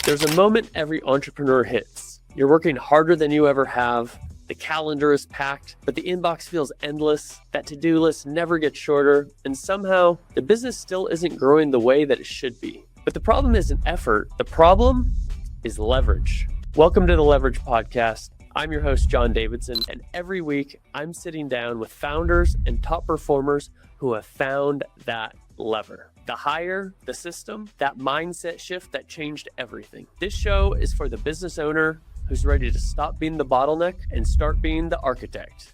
There's a moment every entrepreneur hits. You're working harder than you ever have. The calendar is packed, but the inbox feels endless. That to-do list never gets shorter, and somehow the business still isn't growing the way that it should be. But the problem isn't effort. The problem is leverage. Welcome to the Leverage Podcast. I'm your host, John Davidson, and every week I'm sitting down with founders and top performers who have found that lever. The hire, the system, that mindset shift that changed everything. This show is for the business owner who's ready to stop being the bottleneck and start being the architect.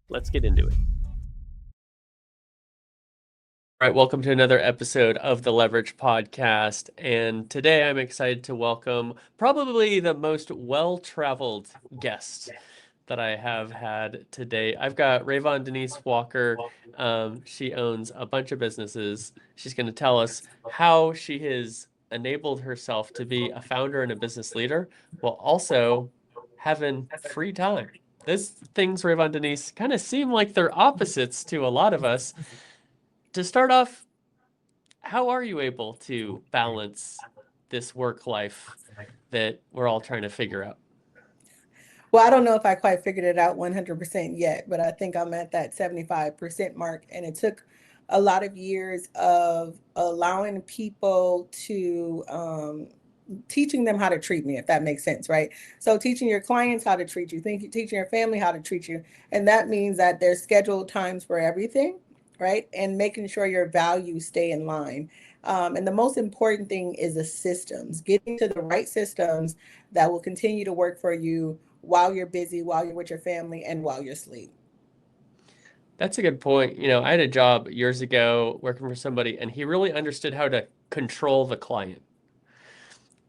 Let's get into it. All right, welcome to another episode of the Leverage Podcast. And today I'm excited to welcome probably the most well-traveled guest that I have had today. I've got Rayvon Denise Walker. She owns a bunch of businesses. She's going to tell us how she has enabled herself to be a founder and a business leader while also having free time. These things, Rayvon Denise, kind of seem like they're opposites to a lot of us. To start off, how are you able to balance this work life that we're all trying to figure out? Well, I don't know if I quite figured it out 100% yet, but I think I'm at that 75% mark. And it took a lot of years of allowing people to, teaching them how to treat me, if that makes sense, right? So teaching your clients how to treat you, teaching your family how to treat you. And that means that there's scheduled times for everything, right? And making sure your values stay in line. And the most important thing is the systems, getting to the right systems that will continue to work for you while you're busy, while you're with your family, and while you're asleep. That's a good point. I had a job years ago working for somebody, and he really understood how to control the client.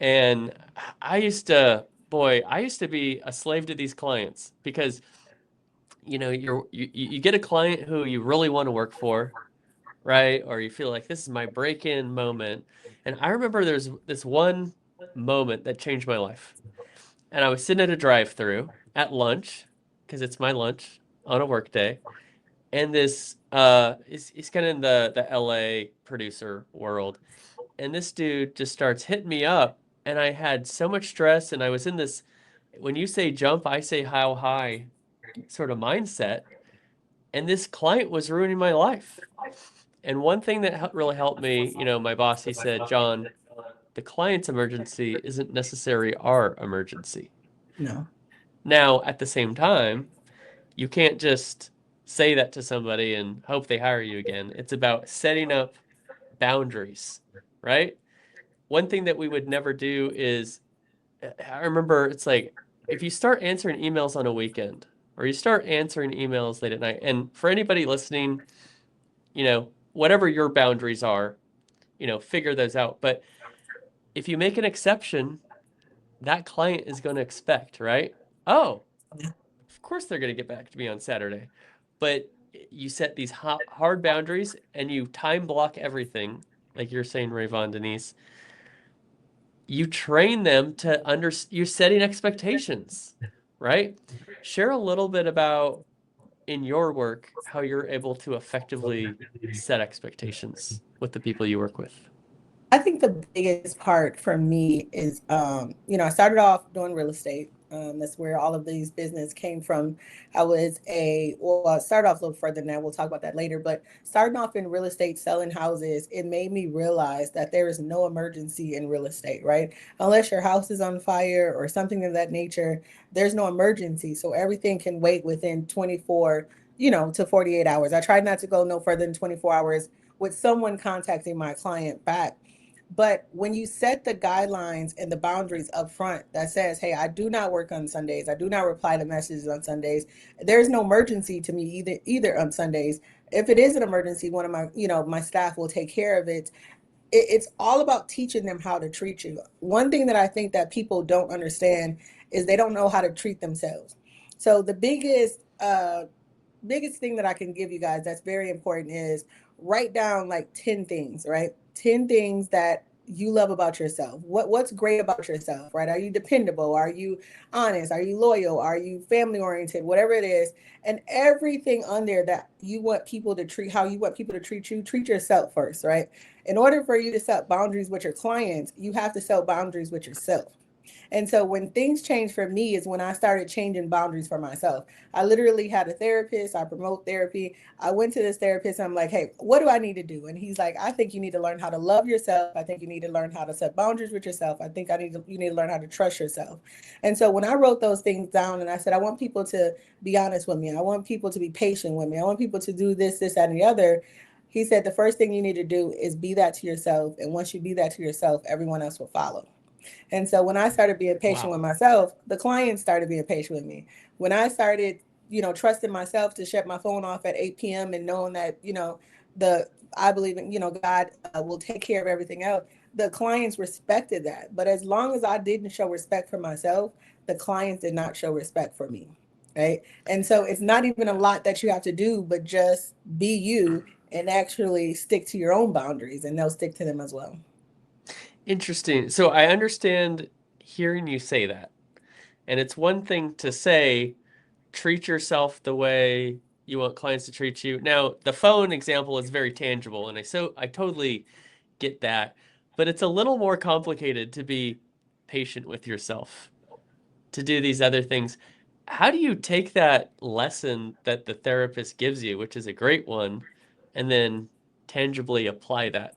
And I used to be a slave to these clients because, you get a client who you really want to work for, right? Or you feel like this is my break-in moment. And I remember there's this one moment that changed my life. And I was sitting at a drive-through at lunch, because it's my lunch on a work day. And this he's kind of in the LA producer world. And this dude just starts hitting me up, and I had so much stress, and I was in this, when you say jump, I say how high sort of mindset. And this client was ruining my life. And one thing that really helped me, my boss, he said, John, the client's emergency isn't necessarily our emergency. No. Now, at the same time, you can't just say that to somebody and hope they hire you again. It's about setting up boundaries, right? One thing that we would never do is, I remember it's like, if you start answering emails on a weekend or you start answering emails late at night, and for anybody listening, whatever your boundaries are, figure those out. But if you make an exception, that client is going to expect, right? Oh, of course they're going to get back to me on Saturday. But you set these hard boundaries and you time block everything, like you're saying, Rayvon Denise. You train them to you're setting expectations, right? Share a little bit about, in your work, how you're able to effectively set expectations with the people you work with. I think the biggest part for me is, I started off doing real estate. That's where all of these business came from. I started off a little further than that. We'll talk about that later. But starting off in real estate, selling houses, it made me realize that there is no emergency in real estate, right? Unless your house is on fire or something of that nature, there's no emergency. So everything can wait within 24, to 48 hours. I tried not to go no further than 24 hours with someone contacting my client back. But when you set the guidelines and the boundaries up front that says, hey, I do not work on Sundays. I do not reply to messages on Sundays. There's no emergency to me either on Sundays. If it is an emergency, one of my staff will take care of it. It's all about teaching them how to treat you. One thing that I think that people don't understand is they don't know how to treat themselves. So the biggest thing that I can give you guys that's very important is write down like 10 things, right? 10 things that you love about yourself. What's great about yourself, right? Are you dependable? Are you honest? Are you loyal? Are you family oriented? Whatever it is. And everything on there that you want people to treat, how you want people to treat you, treat yourself first, right? In order for you to set boundaries with your clients, you have to set boundaries with yourself. And so when things changed for me is when I started changing boundaries for myself. I literally had a therapist. I promote therapy. I went to this therapist and I'm like, hey, what do I need to do? And he's like, I think you need to learn how to love yourself. I think you need to learn how to set boundaries with yourself. I think you need to learn how to trust yourself. And so when I wrote those things down and I said, I want people to be honest with me. I want people to be patient with me. I want people to do this, that, and the other. He said, the first thing you need to do is be that to yourself. And once you be that to yourself, everyone else will follow. And so when I started being patient Wow. with myself, the clients started being patient with me. When I started, trusting myself to shut my phone off at 8 p.m. and knowing that, the I believe in, God will take care of everything else. The clients respected that. But as long as I didn't show respect for myself, the clients did not show respect for me. Right. And so it's not even a lot that you have to do, but just be you and actually stick to your own boundaries and they'll stick to them as well. Interesting. So I understand hearing you say that. And it's one thing to say, treat yourself the way you want clients to treat you. Now, the phone example is very tangible, and I totally get that. But it's a little more complicated to be patient with yourself, to do these other things. How do you take that lesson that the therapist gives you, which is a great one, and then tangibly apply that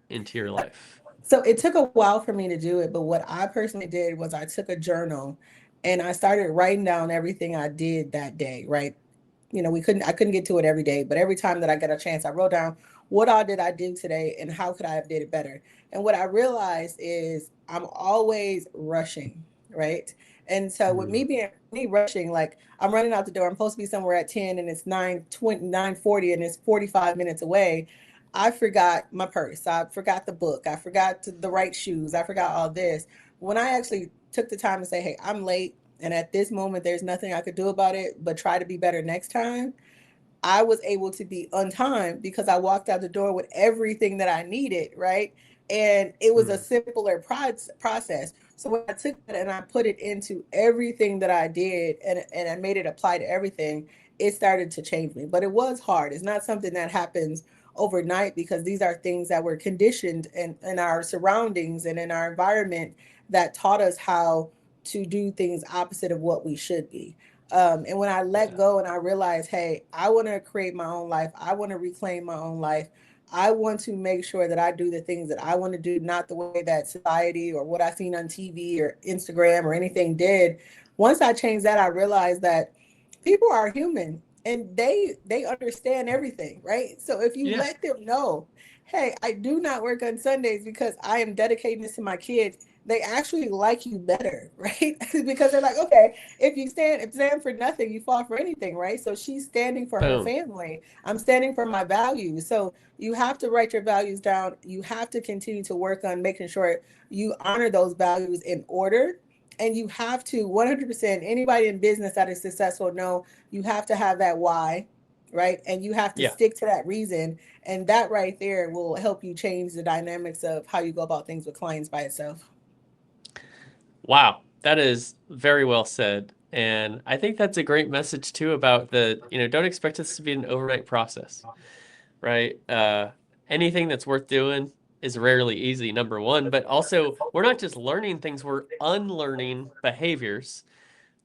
into your life? So it took a while for me to do it, but what I personally did was I took a journal and I started writing down everything I did that day, right? I couldn't get to it every day, but every time that I got a chance, I wrote down what all did I do today and how could I have did it better. And what I realized is I'm always rushing, right? And so with Mm. me rushing, like I'm running out the door, I'm supposed to be somewhere at 10 and it's 9:20, 9:40 and it's 45 minutes away. I forgot my purse. I forgot the book. I forgot the right shoes. I forgot all this. When I actually took the time to say, hey, I'm late. And at this moment, there's nothing I could do about it, but try to be better next time. I was able to be on time because I walked out the door with everything that I needed, right? And it was a Mm. simpler process. So when I took that and I put it into everything that I did and I made it apply to everything, it started to change me. But it was hard. It's not something that happens overnight because these are things that were conditioned in our surroundings and in our environment that taught us how to do things opposite of what we should be. And when I let Yeah. go and I realized, hey, I want to create my own life, I want to reclaim my own life. I want to make sure that I do the things that I want to do, not the way that society or what I've seen on TV or Instagram or anything did. Once I changed that, I realized that people are human and they understand everything, right? So if you Yeah. let them know, hey, I do not work on Sundays because I am dedicating this to my kids, they actually like you better, right? Because they're like, okay, if stand for nothing, you fall for anything, right? So she's standing for her Boom. family. I'm standing for my values. So you have to write your values down. You have to continue to work on making sure you honor those values in order. And you have to 100%, anybody in business that is successful know you have to have that why, right? And you have to Yeah. stick to that reason. And that right there will help you change the dynamics of how you go about things with clients by itself. Wow, that is very well said. And I think that's a great message too about don't expect this to be an overnight process, right? Anything that's worth doing is rarely easy, number one, but also we're not just learning things, we're unlearning behaviors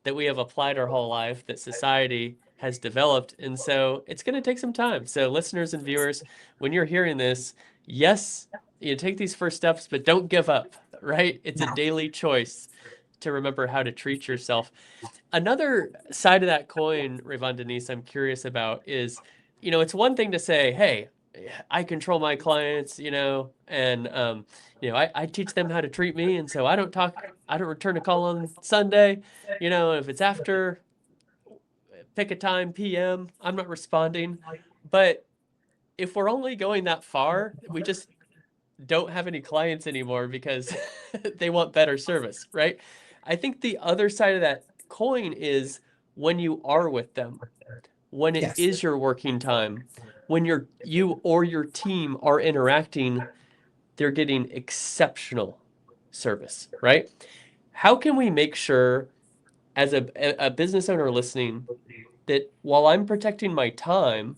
that we have applied our whole life that society has developed. And so it's going to take some time. So, listeners and viewers, when you're hearing this, yes, you take these first steps, but don't give up, right? It's a No. daily choice to remember how to treat yourself. Another side of that coin, Rayvon Denise, I'm curious about is, it's one thing to say, hey, I control my clients, and I teach them how to treat me, and so I don't return a call on Sunday. If it's after pick a time PM, I'm not responding. But if we're only going that far, we just don't have any clients anymore because they want better service, right? I think the other side of that coin is when you are with them, when it Yes. is your working time, when you or your team are interacting, they're getting exceptional service, right? How can we make sure as a business owner listening that while I'm protecting my time,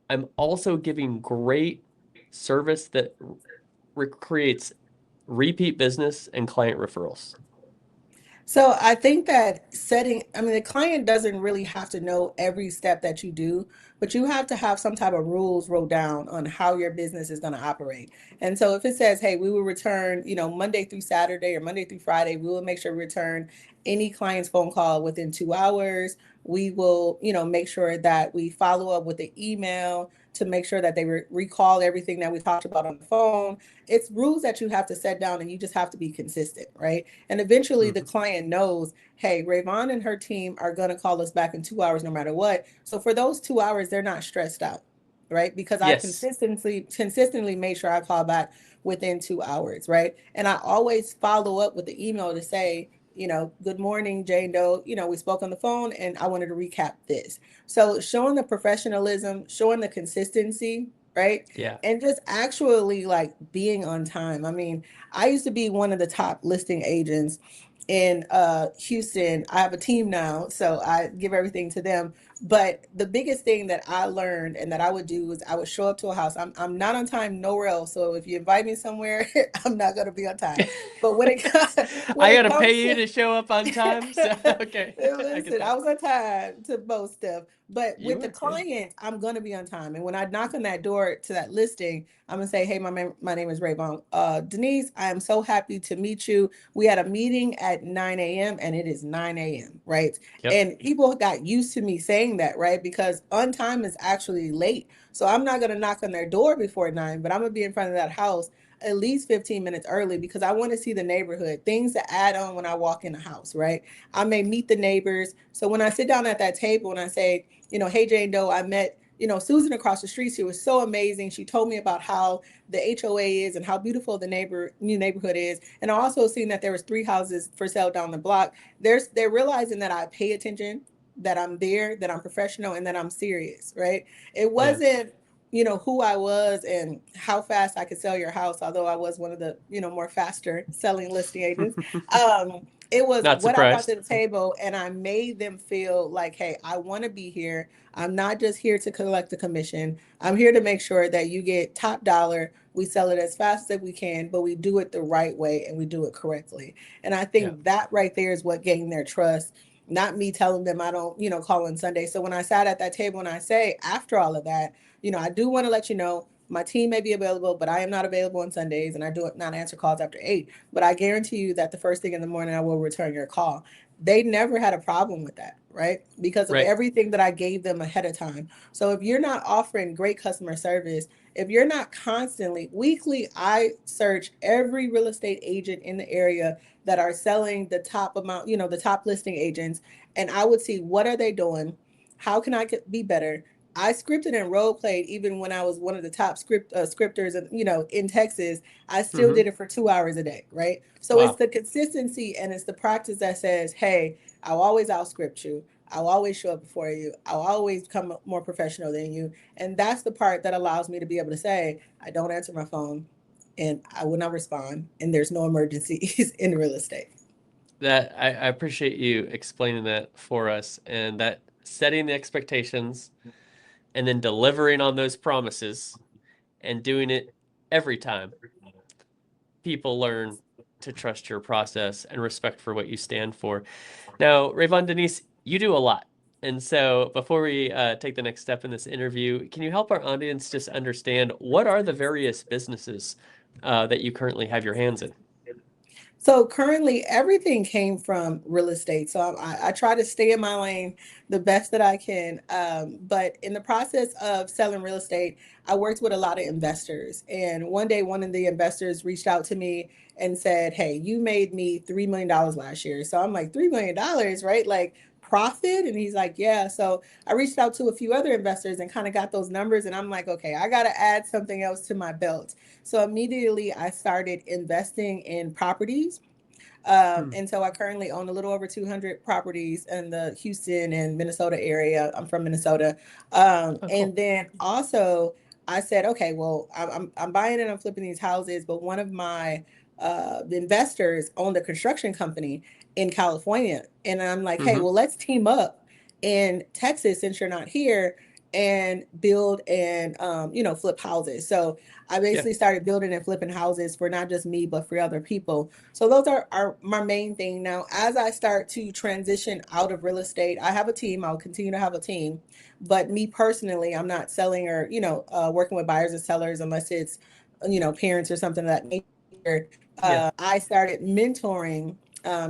I'm also giving great service that creates repeat business and client referrals? So I think that I mean, the client doesn't really have to know every step that you do, but you have to have some type of rules wrote down on how your business is going to operate. And so if it says, hey, we will return, Monday through Saturday or Monday through Friday, we will make sure we return any client's phone call within 2 hours. We will, make sure that we follow up with the email to make sure that they recall everything that we talked about on the phone. It's rules that you have to set down and you just have to be consistent, right? And eventually the Mm-hmm. client knows, hey, Raevonne and her team are going to call us back in 2 hours no matter what. So for those 2 hours, they're not stressed out, right? Because I Yes. consistently made sure I call back within 2 hours, right? And I always follow up with the email to say, good morning, Jane Doe. We spoke on the phone and I wanted to recap this. So showing the professionalism, showing the consistency, right? Yeah. And just actually like being on time. I mean, I used to be one of the top listing agents in Houston. I have a team now, so I give everything to them. But the biggest thing that I learned and that I would do is I would show up to a house. I'm not on time nowhere else. So if you invite me somewhere, I'm not going to be on time. But when I it gotta pay comes you to to show up on time. So okay, I get listen, I that. was on time to most stuff, but You with the were, yeah. client, I'm gonna be on time. And when I knock on that door to that listing, I'm gonna say, "Hey, my name is Rayvon Denise. I am so happy to meet you. We had a meeting at 9 a.m. and it is 9 a.m. Right?" Yep. And people got used to me saying that, right? Because on time is actually late. So I'm not gonna knock on their door before 9, but I'm gonna be in front of that house at least 15 minutes early because I want to see the neighborhood, things to add on when I walk in the house, right? I may meet the neighbors. So when I sit down at that table and I say, hey, Jane Doe, I met, Susan across the street. She was so amazing. She told me about how the HOA is and how beautiful the new neighborhood is. And I also seen that there was 3 houses for sale down the block. They're realizing that I pay attention, that I'm there, that I'm professional, and that I'm serious, right? It Yeah. wasn't who I was and how fast I could sell your house, although I was one of the, more faster selling listing agents. It was Not what I brought to surprised. the table, and I made them feel like, hey, I want to be here. I'm not just here to collect a commission. I'm here to make sure that you get top dollar. We sell it as fast as we can, but we do it the right way and we do it correctly. And I Yeah. think that right there is what gained their trust, not me telling them I don't, call on Sunday. So when I sat at that table and I say, after all of that, I do want to let you know my team may be available, but I am not available on Sundays and I do not answer calls after 8. But I guarantee you that the first thing in the morning I will return your call. They never had a problem with that, right? Because of Right. everything that I gave them ahead of time. So if you're not offering great customer service, if you're not constantly, weekly, I search every real estate agent in the area that are selling the top amount, the top listing agents, and I would see what are they doing? How can I be better? I scripted and role played even when I was one of the top scripters, in Texas. I still Mm-hmm. did it for 2 hours a day, right? So it's Wow. the consistency and it's the practice that says, hey, I'll always out script you. I'll always show up before you. I'll always come more professional than you. And that's the part that allows me to be able to say, I don't answer my phone and I will not respond. And there's no emergencies in real estate. That I appreciate you explaining that for us and that setting the expectations and then delivering on those promises and doing it every time. People learn to trust your process and respect for what you stand for. Now, Rayvon Denise, you do a lot. And so before we take the next step in this interview, can you help our audience just understand what are the various businesses that you currently have your hands in? So currently, everything came from real estate. So I try to stay in my lane the best that I can. But in the process of selling real estate, I worked with a lot of investors. And one day, one of the investors reached out to me and said, hey, you made me $3 million last year. So I'm like, $3 million, right? Like profit? And he's like, yeah. So I reached out to a few other investors and kind of got those numbers. And I'm like, okay, I got to add something else to my belt. So immediately I started investing in properties. Hmm. And so I currently own a little over 200 properties in the Houston and Minnesota area. I'm from Minnesota. Oh, And cool. then also I said, okay, well, I'm buying and I'm flipping these houses, but one of my investors owned a construction company in California. And I'm like, hey, Mm-hmm. well, let's team up in Texas since you're not here and build and flip houses. So I Yeah. basically started building and flipping houses for not just me but for other people. So those are my main thing. Now as I start to transition out of real estate, I have a team. I'll continue to have a team, but me personally, I'm not selling or working with buyers and sellers unless it's parents or something of that nature. Yeah. I started mentoring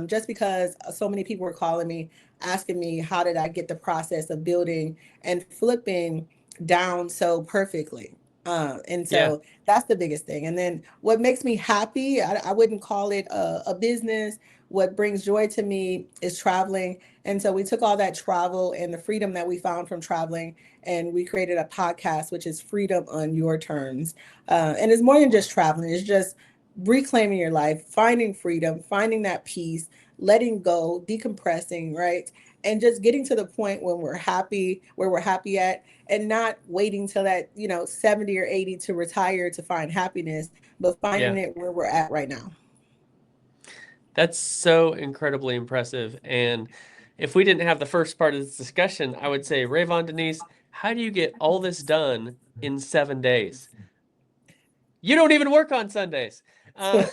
just because so many people were calling me asking me how did I get the process of building and flipping down so perfectly. And Yeah. so that's the biggest thing. And then what makes me happy, I wouldn't call it a business. What brings joy to me is traveling. And so we took all that travel and the freedom that we found from traveling, and we created a podcast, which is Freedom on Your Terms. And it's more than just traveling, it's just reclaiming your life, finding freedom, finding that peace, letting go, decompressing, right? And just getting to the point when we're happy, where we're happy at, and not waiting till that 70 or 80 to retire to find happiness, but Yeah. finding it where we're at right now. That's so incredibly impressive. And if we didn't have the first part of this discussion, I would say, Rayvon Denise, how do you get all this done in 7 days? You don't even work on Sundays. Um,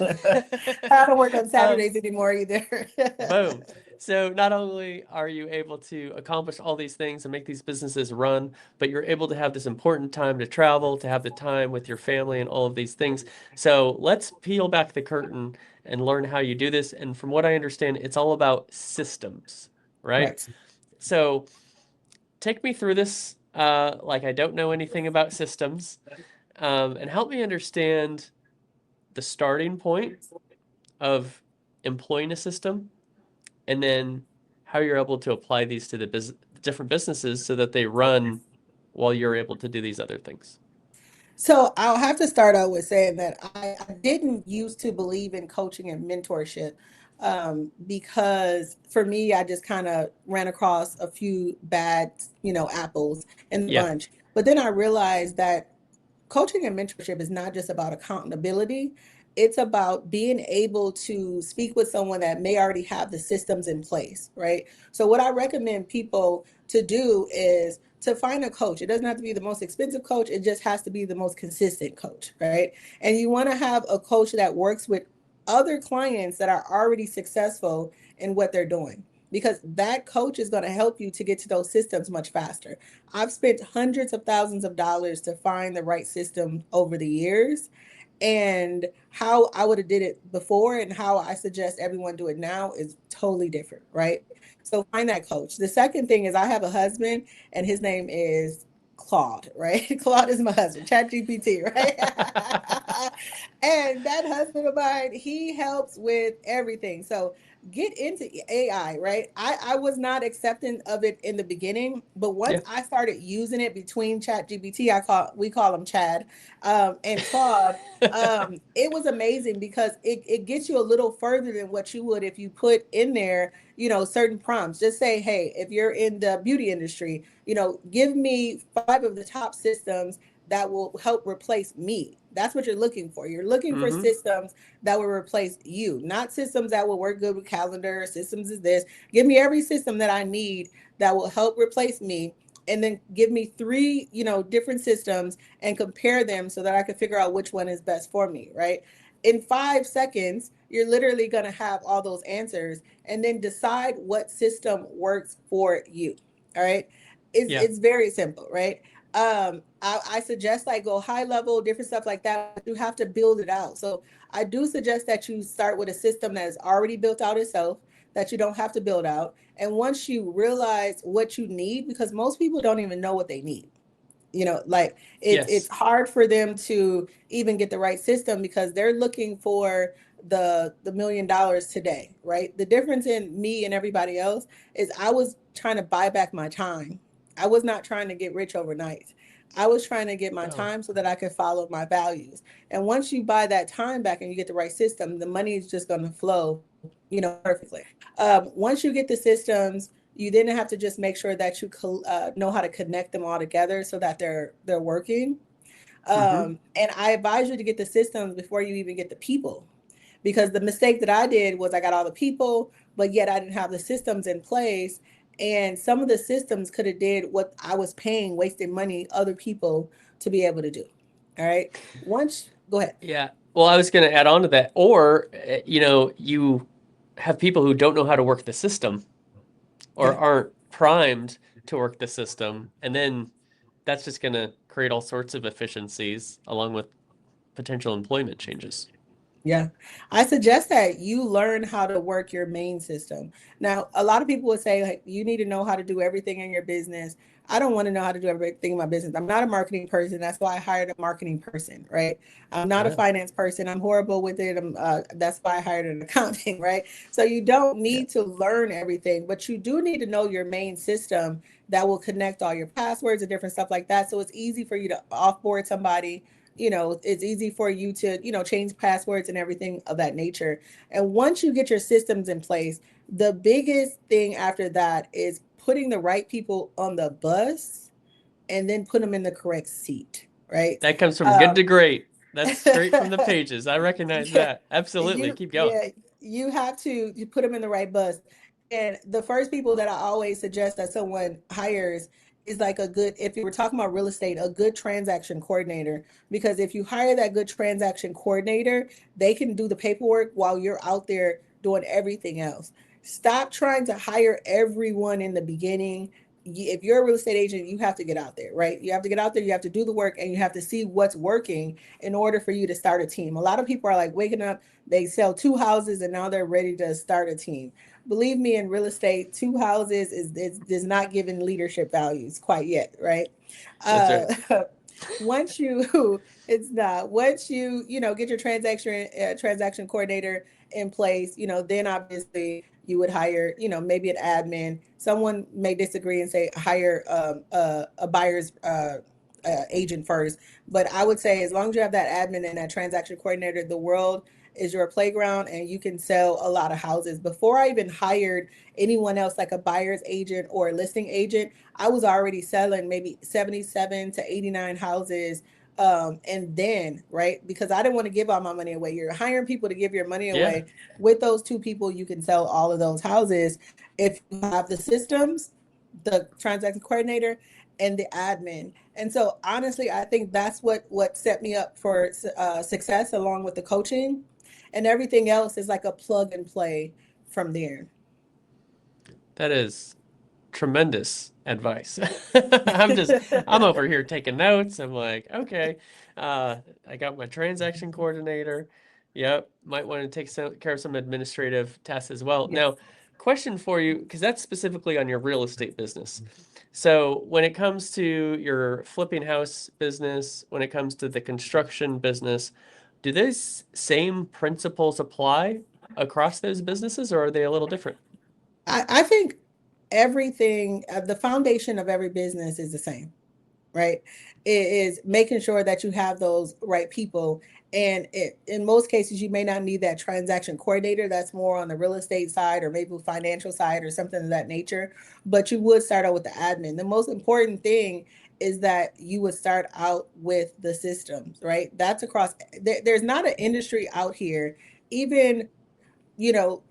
I don't work on um, Saturdays anymore either. Boom. So not only are you able to accomplish all these things and make these businesses run, but you're able to have this important time to travel, to have the time with your family and all of these things. So let's peel back the curtain and learn how you do this. And from what I understand, it's all about systems, right? Correct. So take me through this, like I don't know anything about systems, and help me understand the starting point of employing a system and then how you're able to apply these to the different businesses so that they run while you're able to do these other things. So I'll have to start out with saying that I didn't used to believe in coaching and mentorship because for me, I just kind of ran across a few bad, apples in the Yeah. bunch. But then I realized that coaching and mentorship is not just about accountability. It's about being able to speak with someone that may already have the systems in place, right? So, what I recommend people to do is to find a coach. It doesn't have to be the most expensive coach, it just has to be the most consistent coach, right? And you want to have a coach that works with other clients that are already successful in what they're doing, because that coach is going to help you to get to those systems much faster. I've spent hundreds of thousands of dollars to find the right system over the years. And how I would have did it before and how I suggest everyone do it now is totally different, right? So find that coach. The second thing is I have a husband and his name is Claude, right? Claude is my husband, Chat GPT, right? And that husband of mine, he helps with everything. So get into AI, right? I was not accepting of it in the beginning, but once Yeah. I started using it between Chat GPT, we call him Chad, and Claude, it was amazing because it gets you a little further than what you would if you put in there, certain prompts. Just say, hey, if you're in the beauty industry, give me 5 of the top systems that will help replace me. That's what you're looking for. You're looking for Mm-hmm. systems that will replace you, not systems that will work good with calendar. Systems is this. Give me every system that I need that will help replace me. And then give me 3, different systems and compare them so that I can figure out which one is best for me, right? In 5 seconds, you're literally going to have all those answers and then decide what system works for you. All right. Yeah. It's very simple, right? I suggest like go high level, different stuff like that, but you have to build it out. So I do suggest that you start with a system that is already built out itself, that you don't have to build out. And once you realize what you need, because most people don't even know what they need, like it's Yes. hard for them to even get the right system because they're looking for the $1 million today, right? The difference in me and everybody else is I was trying to buy back my time. I was not trying to get rich overnight. I was trying to get my Oh. time so that I could follow my values. And once you buy that time back and you get the right system, the money is just going to flow, perfectly. Once you get the systems, you then have to just make sure that you know how to connect them all together so that they're working. Mm-hmm. And I advise you to get the systems before you even get the people, because the mistake that I did was I got all the people, but yet I didn't have the systems in place. And some of the systems could have did what I was paying, wasting money, other people to be able to do. All right. Once, go ahead. Yeah. Well, I was going to add on to that. Or, you have people who don't know how to work the system or Yeah. aren't primed to work the system. And then that's just going to create all sorts of efficiencies along with potential employment changes. Yeah. I suggest that you learn how to work your main system. Now, a lot of people would say, like, you need to know how to do everything in your business. I don't want to know how to do everything in my business. I'm not a marketing person. That's why I hired a marketing person, right? I'm not a Yeah. finance person. I'm horrible with it. That's why I hired an accounting, right? So you don't Yeah. need to learn everything, but you do need to know your main system that will connect all your passwords and different stuff like that. So it's easy for you to offboard somebody. It's easy for you to change passwords and everything of that nature. And once you get your systems in place, the biggest thing after that is putting the right people on the bus and then put them in the correct seat, right? That comes from good um, to great. That's straight from the pages. I recognize yeah, that. Absolutely. you Keep going. yeah, you have to you put them in the right bus. And the first people that I always suggest that someone hires is like a good, if you were talking about real estate, a good transaction coordinator. Because if you hire that good transaction coordinator, they can do the paperwork while you're out there doing everything else. Stop trying to hire everyone in the beginning. If you're a real estate agent, you have to get out there, right? You have to get out there, you have to do the work, and you have to see what's working in order for you to start a team. A lot of people are like waking up, they sell two houses, and now they're ready to start a team. Believe me, in real estate, two houses is not giving leadership values quite yet, right? That's right. Uh, once you it's not once get your transaction coordinator in place, then obviously you would hire, maybe an admin. Someone may disagree and say hire a buyer's agent first, but I would say as long as you have that admin and that transaction coordinator, the world is your playground and you can sell a lot of houses. Before I even hired anyone else like a buyer's agent or a listing agent, I was already selling maybe 77 to 89 houses. And then, right, because I didn't want to give all my money away. You're hiring people to give your money Yeah. away. With those two people, you can sell all of those houses if you have the systems, the transaction coordinator, and the admin. And so, honestly, I think that's what set me up for success, along with the coaching, and everything else is like a plug and play from there. That is tremendous advice. I'm over here taking notes. I'm like, okay, uh, I got my transaction coordinator. Yep, might want to take care of some administrative tasks as well. Yes. Now, question for you, because that's specifically on your real estate business. So when it comes to your flipping house business, when it comes to the construction business, do those same principles apply across those businesses, or are they a little different? I think everything, the foundation of every business is the same, right? It is making sure that you have those right people. And in most cases, you may not need that transaction coordinator. That's more on the real estate side or maybe financial side or something of that nature. But you would start out with the admin. The most important thing is that you would start out with the systems, right? That's across, there's not an industry out here, even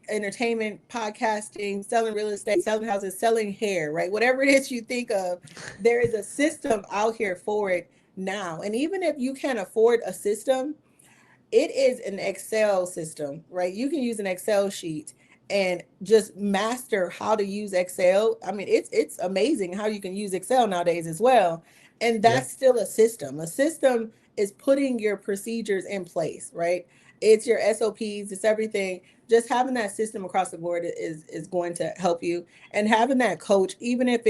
entertainment, podcasting, selling real estate, selling houses, selling hair, right? Whatever it is you think of, there is a system out here for it now. And even if you can't afford a system, it is an Excel system, right? You can use an Excel sheet and just master how to use Excel. I mean, it's amazing how you can use Excel nowadays as well. And Yeah. that's still a system. A system is putting your procedures in place, right? It's your SOPs, it's everything. Just having that system across the board is going to help you. And having that coach, even if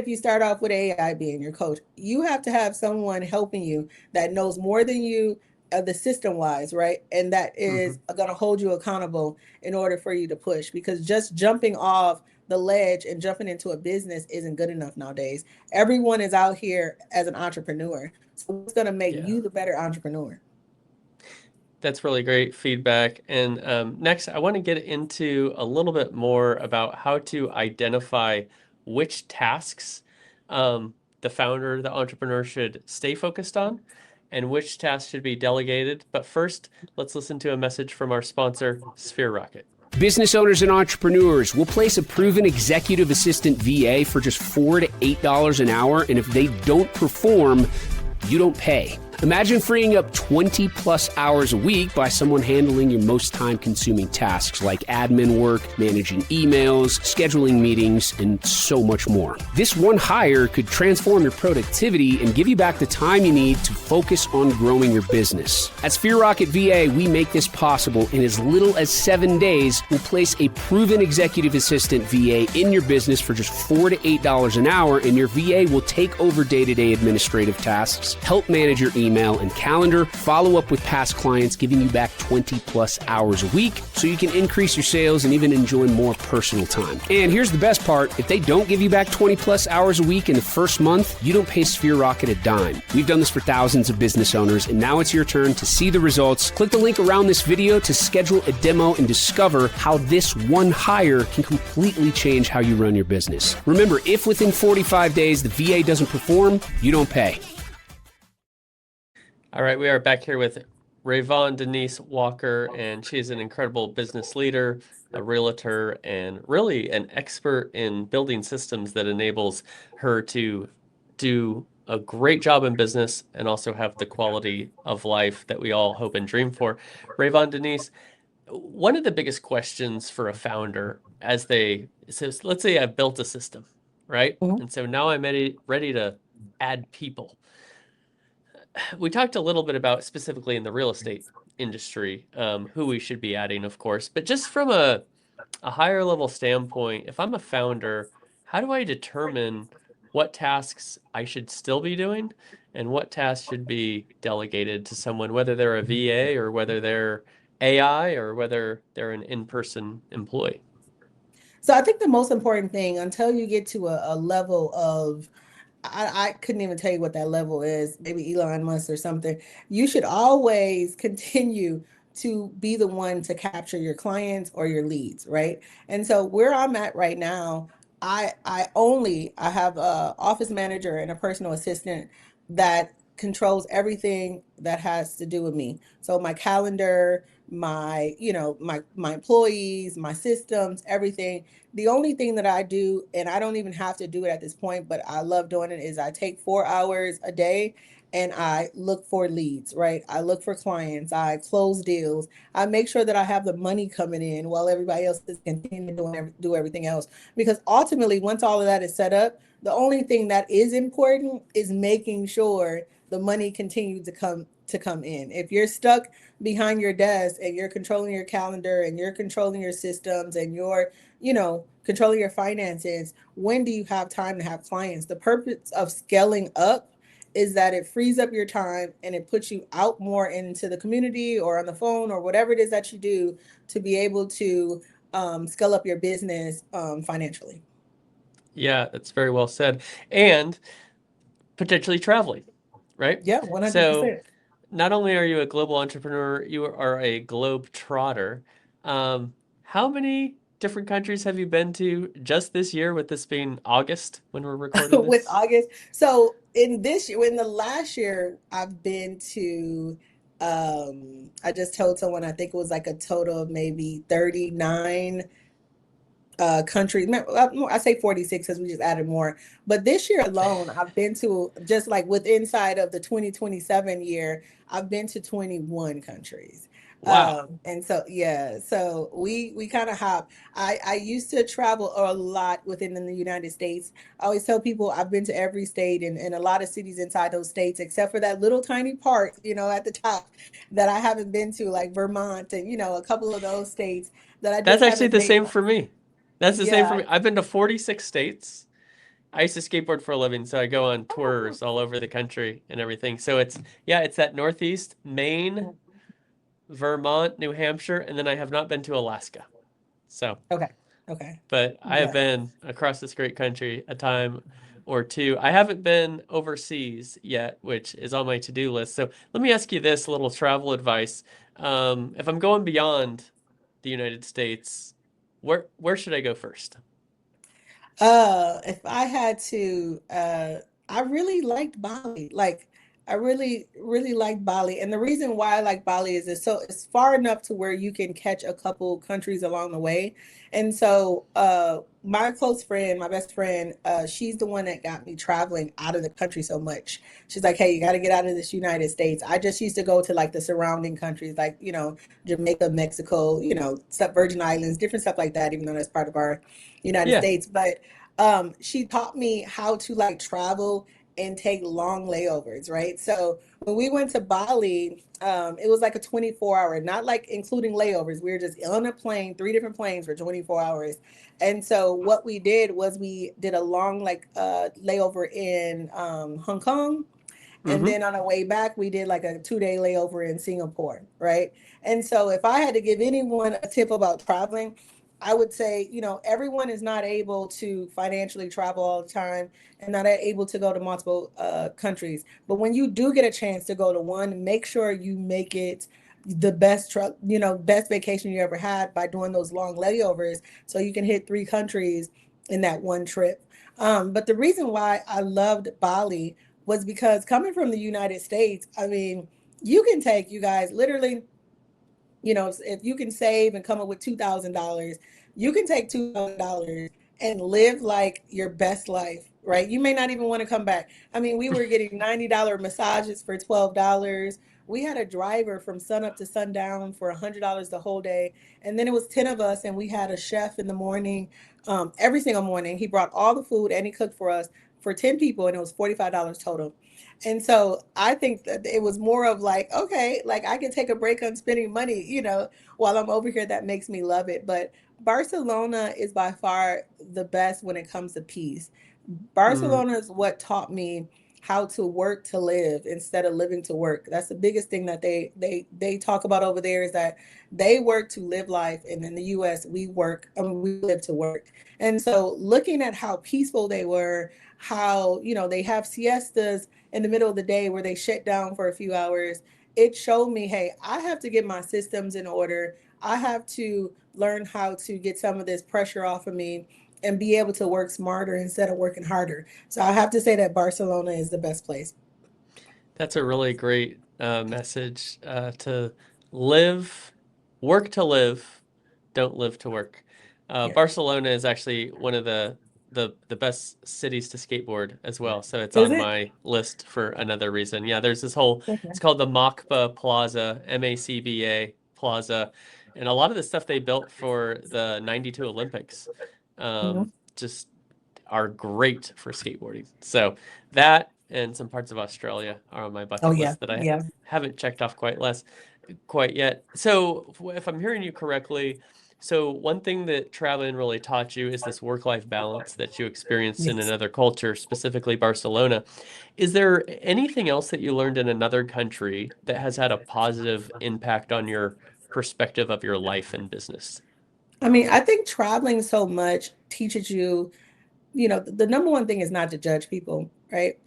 you start off with AI being your coach, you have to have someone helping you that knows more than you, the system wise, right? And that Hmm. is going to hold you accountable in order for you to push, because just jumping off the ledge and jumping into a business isn't good enough nowadays. Everyone is out here as an entrepreneur. So what's going to make Yeah. you the better entrepreneur? That's really great feedback. And next, I want to get into a little bit more about how to identify which tasks the founder, the entrepreneur should stay focused on and which tasks should be delegated. But first, let's listen to a message from our sponsor, Sphere Rocket. Business owners and entrepreneurs will place a proven executive assistant VA for just $4 to $8 an hour, and if they don't perform, you don't pay. Imagine freeing up 20 plus hours a week by someone handling your most time consuming tasks like admin work, managing emails, scheduling meetings, and so much more. This one hire could transform your productivity and give you back the time you need to focus on growing your business. At Sphere Rocket VA, we make this possible in as little as 7 days. We'll place a proven executive assistant VA in your business for just $4 to $8 an hour, and your VA will take over day-to-day administrative tasks, help manage your email and calendar, follow up with past clients, giving you back 20 plus hours a week so you can increase your sales and even enjoy more personal time. And here's the best part. If they don't give you back 20 plus hours a week in the first month, you don't pay Sphere Rocket a dime. We've done this for thousands of business owners, and now it's your turn to see the results. Click the link around this video to schedule a demo and discover how this one hire can completely change how you run your business. Remember, if within 45 days the VA doesn't perform, you don't pay. All right, we are back here with Rayvon Denise Walker, and she's an incredible business leader, a realtor, and really an expert in building systems that enables her to do a great job in business and also have the quality of life that we all hope and dream for. Rayvon Denise, one of the biggest questions for a founder so let's say I've built a system, right? Mhm. And so now I'm ready to add people. We talked a little bit about specifically in the real estate industry, who we should be adding, of course, but just from a higher level standpoint, if I'm a founder, how do I determine what tasks I should still be doing and what tasks should be delegated to someone, whether they're a VA or whether they're AI or whether they're an in-person employee? So I think the most important thing until you get to a level of I couldn't even tell you what that level is, maybe Elon Musk or something. You should always continue to be the one to capture your clients or your leads, right? And so where I'm at right now, I have a office manager and a personal assistant that controls everything that has to do with me. So my calendar, my employees, my systems, everything. The only thing that I do, and I don't even have to do it at this point, but I love doing it, is I take 4 hours a day and I look for leads, right? I look for clients, I close deals, I make sure that I have the money coming in while everybody else is continuing to do everything else. Because ultimately, once all of that is set up, the only thing that is important is making sure the money continues to come in. If you're stuck behind your desk and you're controlling your calendar and you're controlling your systems and you're controlling your finances, when do you have time to have clients? The purpose of scaling up is that it frees up your time and it puts you out more into the community or on the phone or whatever it is that you do to be able to scale up your business financially. Yeah, that's very well said. And potentially traveling, right? Yeah, So 100%. not only are you a global entrepreneur, you are a globe trotter. How many different countries have you been to just this year, with this being August when we're recording With this? August. So in this year, in the last year, I've been to I just told someone I think it was like a total of maybe 39 countries. I say 46 because we just added more. But this year alone, I've been to, just like with inside of the 2027 year, I've been to 21 countries. Wow. And so yeah, so we kind of hop. I used to travel a lot within the United States. I always tell people I've been to every state and a lot of cities inside those states, except for that little tiny part, at the top that I haven't been to, like Vermont and a couple of those states that I That's just actually haven't the made. same for me. That's the same for Yeah. me. I've been to 46 states. I used to skateboard for a living, so I go on Oh, cool. tours all over the country and everything. So it's that Northeast, Maine, Vermont, New Hampshire, and then I have not been to Alaska. So, Okay. Okay. but I have Yeah. been across this great country a time or two. I haven't been overseas yet, which is on my to-do list. So let me ask you this, a little travel advice. If I'm going beyond the United States, where should I go first? If I had to, I really liked Bali. Like, I really, really like Bali. And the reason why I like Bali is it's far enough to where you can catch a couple countries along the way. And so my close friend, my best friend, she's the one that got me traveling out of the country so much. She's like, hey, you got to get out of this United States. I just used to go to like the surrounding countries, like, Jamaica, Mexico, stuff, Virgin Islands, different stuff like that, even though that's part of our United Yeah. States. But she taught me how to like travel and take long layovers, right? So when we went to Bali, it was like a 24-hour, not like including layovers. We were just on a plane, three different planes for 24 hours. And so what we did was we did a long like layover in Hong Kong, and Mm-hmm. then on our way back, we did like a 2-day layover in Singapore, right? And so if I had to give anyone a tip about traveling, I would say, everyone is not able to financially travel all the time and not able to go to multiple countries. But when you do get a chance to go to one, make sure you make it the best vacation you ever had by doing those long layovers so you can hit 3 countries in that one trip. But the reason why I loved Bali was because coming from the United States, I mean, you can take, you guys, literally, if you can save and come up with $2,000, you can take $2,000 and live like your best life, right? You may not even want to come back. I mean, we were getting $90 massages for $12. We had a driver from sun up to sundown for $100 the whole day. And then it was 10 of us, and we had a chef in the morning, every single morning. He brought all the food and he cooked for us for 10 people, and it was $45 total. And so I think that it was more of like, okay, like I can take a break on spending money, while I'm over here. That makes me love it. But Barcelona is by far the best when it comes to peace. Mm. Barcelona is what taught me how to work to live instead of living to work. That's the biggest thing that they talk about over there, is that they work to live life, and in the US we live to work. And so looking at how peaceful they were, how they have siestas in the middle of the day where they shut down for a few hours, it showed me, hey, I have to get my systems in order. I have to learn how to get some of this pressure off of me and be able to work smarter instead of working harder. So I have to say that Barcelona is the best place. That's a really great message to live, work to live, don't live to work. Yeah. Barcelona is actually one of the best cities to skateboard as well, so it's Is on it? my list for another reason. Yeah, there's this whole, Okay. it's called the Macba Plaza, MACBA Plaza, and a lot of the stuff they built for the '92 Olympics Mhm. just are great for skateboarding. So that and some parts of Australia are on my Oh bucket yeah, list that I yeah. haven't checked off quite yet. So if I'm hearing you correctly, so one thing that traveling really taught you is this work-life balance that you experienced in Yes. another culture, specifically Barcelona. Is there anything else that you learned in another country that has had a positive impact on your perspective of your life and business? I mean, I think traveling so much teaches you, the number one thing is not to judge people, right?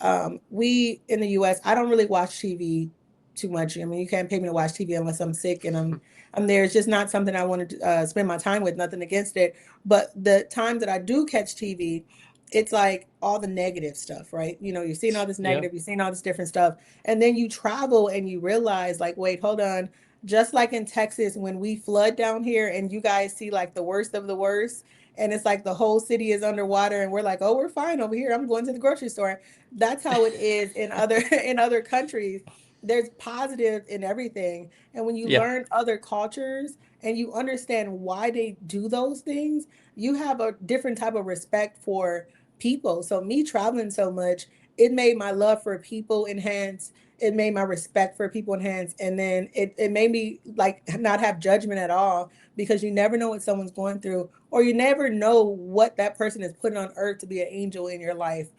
We in the US, I don't really watch TV too much. I mean, you can't pay me to watch TV unless I'm sick and I'm there. It's just not something I want to spend my time with. Nothing against it, but the times that I do catch TV, it's like all the negative stuff, right? You're seeing all this Yeah. negative, you're seeing all this different stuff, and then you travel and you realize, like, wait, hold on. Just like in Texas, when we flood down here and you guys see like the worst of the worst, and it's like the whole city is underwater and we're like, oh, we're fine over here, I'm going to the grocery store. That's how it is in other in other countries. There's positive in everything, and when you Yeah, learn other cultures and you understand why they do those things, you have a different type of respect for people. So me traveling so much, it made my love for people enhance, it made my respect for people enhance, and then it made me like not have judgment at all, because you never know what someone's going through, or you never know what that person is putting on earth to be an angel in your life,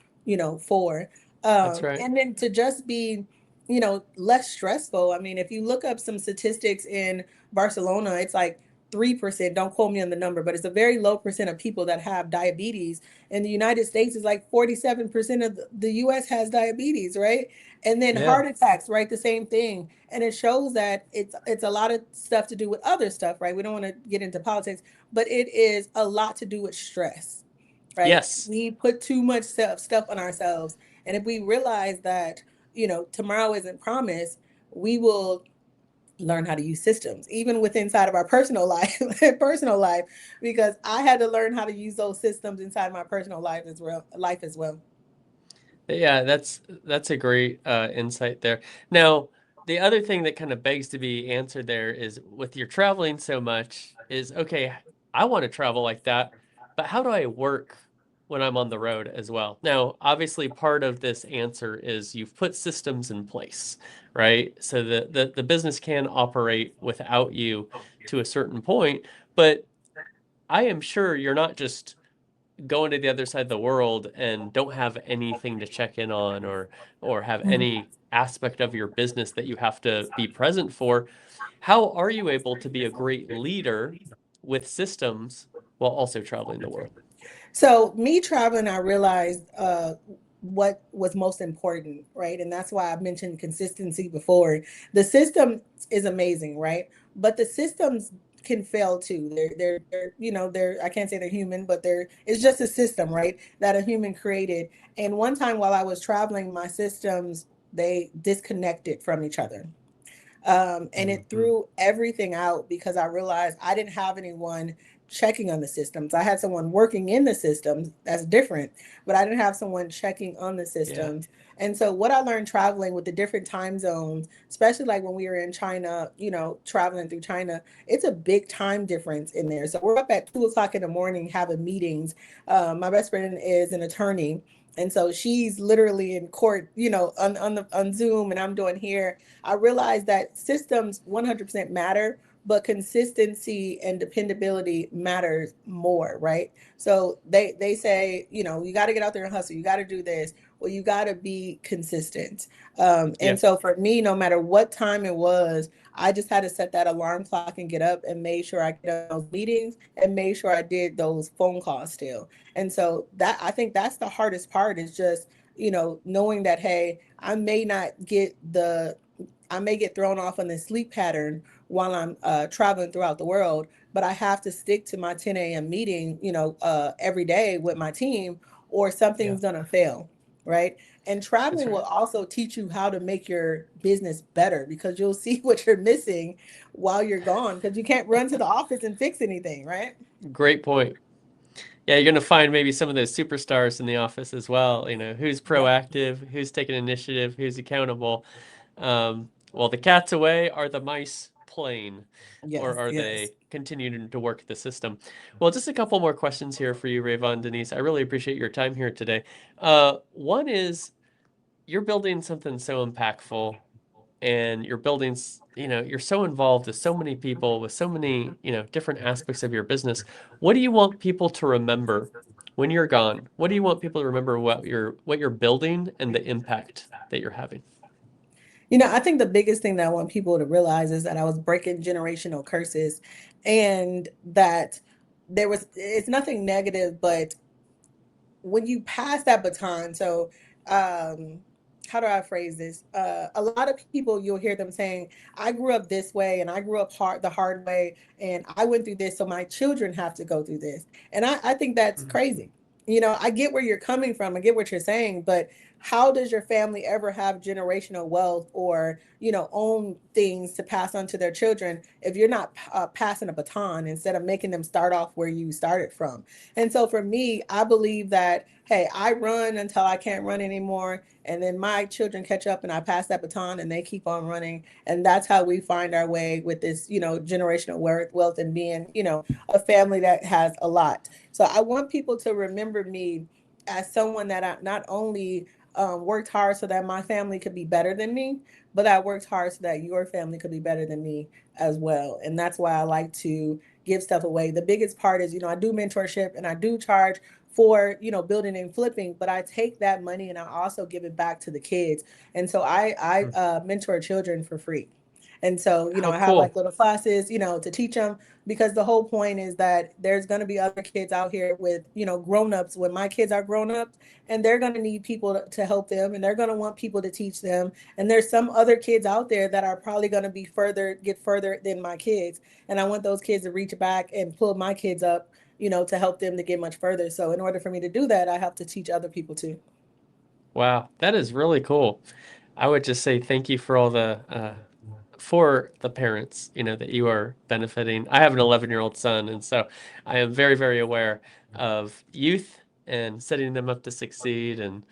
for. that's right. And then to just be, less stressful. I mean, if you look up some statistics in Barcelona, it's like 3%, don't quote me on the number, but it's a very low percent of people that have diabetes. In the United States, is like 47% of the US has diabetes, right? And then Yeah, heart attacks, right? The same thing. And it shows that it's a lot of stuff to do with other stuff, right? We don't want to get into politics, but it is a lot to do with stress, right? yes, We put too much stuff on ourselves. And if we realize that, tomorrow isn't promised. We will learn how to use systems, even with inside of our personal life, because I had to learn how to use those systems inside my personal life as well. Yeah, that's a great insight there. Now, the other thing that kind of begs to be answered there is with your traveling so much is okay, I want to travel like that, but how do I work when I'm on the road as well? Now, obviously part of this answer is you've put systems in place, right? So the business can operate without you to a certain point, but I am sure you're not just going to the other side of the world and don't have anything to check in on or have any aspect of your business that you have to be present for. How are you able to be a great leader with systems while also traveling the world? So me traveling, I realized what was most important, right? And that's why I mentioned consistency before. The system is amazing, right? But the systems can fail too. They're I can't say they're human, but it's just a system, right? That a human created. And one time while I was traveling, my systems they disconnected from each other. And it Mhm. threw everything out because I realized I didn't have anyone checking on the systems. I had someone working in the systems, that's different, but I didn't have someone checking on the Yeah. systems. And so, what I learned traveling with the different time zones, especially like when we were in China, traveling through China, it's a big time difference in there. So, we're up at 2 o'clock in the morning having meetings. My best friend is an attorney. And so she's literally in court, on Zoom, and I'm doing here. I realized that systems 100% matter, but consistency and dependability matters more, right? So they say, you got to get out there and hustle. You got to do this. Well, you got to be consistent. Yeah. And so for me, no matter what time it was, I just had to set that alarm clock and get up and made sure I get those meetings and made sure I did those phone calls still. And so that I think that's the hardest part is just knowing that, hey, I may get thrown off on this sleep pattern while I'm traveling throughout the world, but I have to stick to my 10 a.m. meeting, every day with my team, or Yeah. something's gonna fail, right? And That's traveling will right. also teach you how to make your business better because you'll see what you're missing while you're gone because you can't run to the office and fix anything, right? Great point. Yeah, you're gonna find maybe some of those superstars in the office as well. Who's Yep. proactive, who's taking initiative, who's accountable. While the cat's away, are the mice playing, or Yes, are yes. they continuing to work the system? Well, just a couple more questions here for you, Rayvon Denise. I really appreciate your time here today. One is you're building something so impactful and you're building, you're so involved with so many people, with so many, different aspects of your business. What do you want people to remember when you're gone? What do you want people to remember what you're building and the impact that you're having? I think the biggest thing that I want people to realize is that I was breaking generational curses and that it's nothing negative, but when you pass that baton, so um how do I phrase this? A lot of people you'll hear them saying, I grew up this way and I grew up the hard way and I went through this, so my children have to go through this. And I think that's Mhm. crazy. I get where you're coming from, I get what you're saying, but how does your family ever have generational wealth or, own things to pass on to their children if you're not passing a baton instead of making them start off where you started from? And so for me, I believe that, hey, I run until I can't run anymore. And then my children catch up and I pass that baton and they keep on running. And that's how we find our way with this, generational wealth and being, a family that has a lot. So I want people to remember me as someone that I not only worked hard so that my family could be better than me, but I worked hard so that your family could be better than me as well. And that's why I like to give stuff away. The biggest part is, I do mentorship and I do charge for, building and flipping, but I take that money and I also give it back to the kids. And so I mentor children for free. And so, How I have cool. like little classes, to teach them because the whole point is that there's going to be other kids out here with, grown-ups when my kids are grown up and they're going to need people to help them and they're going to want people to teach them. And there's some other kids out there that are probably going to get further than my kids. And I want those kids to reach back and pull my kids up, to help them to get much further. So in order for me to do that, I have to teach other people too. Wow, that is really cool. I would just say thank you for all for the parents, that you are benefiting. I have an 11-year-old son, and so I am very, very aware of youth and setting them up to succeed, and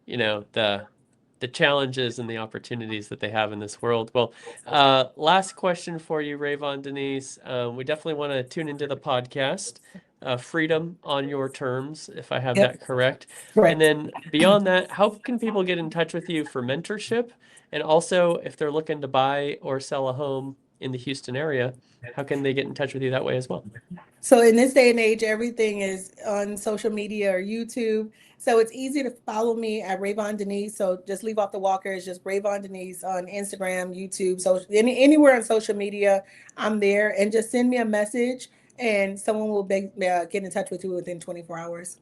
the challenges and the opportunities that they have in this world. Well, last question for you, Rayvon Denise. We definitely want to tune into the podcast, Freedom on Your Terms, if I have Yep. that correct. Correct. And then beyond that, how can people get in touch with you for mentorship? And also, if they're looking to buy or sell a home in the Houston area, how can they get in touch with you that way as well? So in this day and age, everything is on social media or YouTube. So it's easy to follow me at Rayvon Denise. So just leave off the Walker. It's just Rayvon Denise on Instagram, YouTube, so anywhere on social media, I'm there. And just send me a message, and someone will get in touch with you within 24 hours.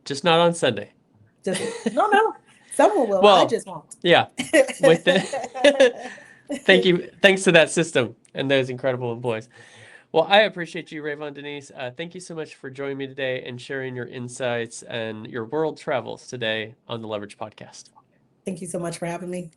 Just not on Sunday. Just no, someone will. Well, I just won't. Yeah. With the thanks to that system and those incredible employees. Well, I appreciate you, Rayvon Denise. Thank you so much for joining me today and sharing your insights and your world travels today on the Leverage Podcast. Thank you so much for having me.